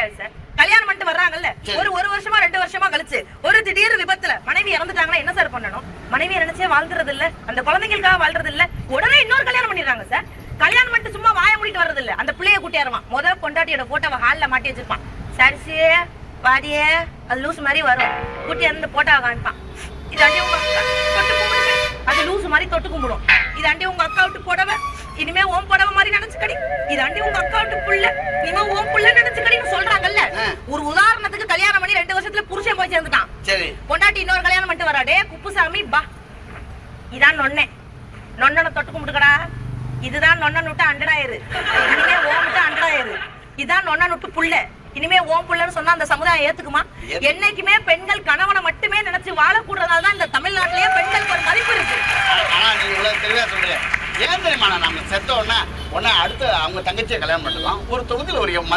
கிடையாது சார். கல்யாணம் பண்ணிட்டு வர்றாங்கல்ல, ஒரு வருஷமா 2 வருஷமா கழிச்சு ஒரு திடீர் விபத்துல மனைவி இறந்துட்டாங்கன்னா என்ன சார் பண்ணணும்? மனைவியை நினைச்சே வாழ்றது இல்ல, அந்த குழந்தைங்களுக்காக வாழ்றது இல்ல, உடனே இன்னொரு கல்யாணம் பண்ணிடுறாங்க சார். கல்யாணம் பண்ணிட்டு சும்மா வாய மூடிட்டு வர்றது இல்ல, அந்த பிள்ளைய கூட்டியாருவான். முதல் பொண்டாட்டியோட போட்டோவை ஹால்ல மாட்டி வச்சிருப்பான். சரிசியே வாடியே அது லூஸ் மாதிரி வரும், கூட்டி இருந்து போட்டோவை காமிப்பான். இதாண்டி உங்க அக்கா தொட்டு கும்பிடுங்க, அது லூஸ் மாதிரி தொட்டு கும்பிடும். இதாண்டி உங்க அக்கா விட்டு போடவை, இனிமே ஓம் புடவை மாதிரி நினைச்சுக்கடி. இதாண்டி உங்க அக்கா விட்டு புள்ள, இனிமே ஓம் புள்ள நினைச்சுக்கடின்னு சொல்றாங்கல்ல. ஒரு உதாரணத்துக்கு கல்யாணம் பண்ணி 2 வருஷத்துல புருஷன் போய் சேர்ந்துட்டான். சரி, பொண்டாட்டி இன்னொரு கல்யாணம் பண்ணிட்டு வராடே குப்புசாமி பா, இதான் நொண்ணே, நொண்ணனை தொட்டு கும்பிட்டுக்கடா. இதுதான் நொண்ணன் விட்டு அண்டடாயிரு, இனிமே ஓம் விட்டு அண்டடாயிரு. இதான் நொண்ணன் விட்டு புள்ள, இனிமே ஓம் புள்ளன்னு சொன்னா அந்த சமுதாயம் ஏத்துக்குமா? என்னைக்குமே பெண்கள் கணவனை மட்டுமே நினைச்சு வாழக்கூடாதனால தான் இந்த தமிழ்நாட்டிலேயே பெண்களுக்கு ஒரு மதிப்பு இருக்கு. ஆனா நீங்க இவ்வளவு தெளிவா சொல்றீங்க. ஏன் தெரியுமா, நம்ம செத்த உடனே அடுத்து அவங்க தங்கச்சியை கல்யாணம் பண்ணிக்கலாம். ஒரு தொகுதியில் ஒரு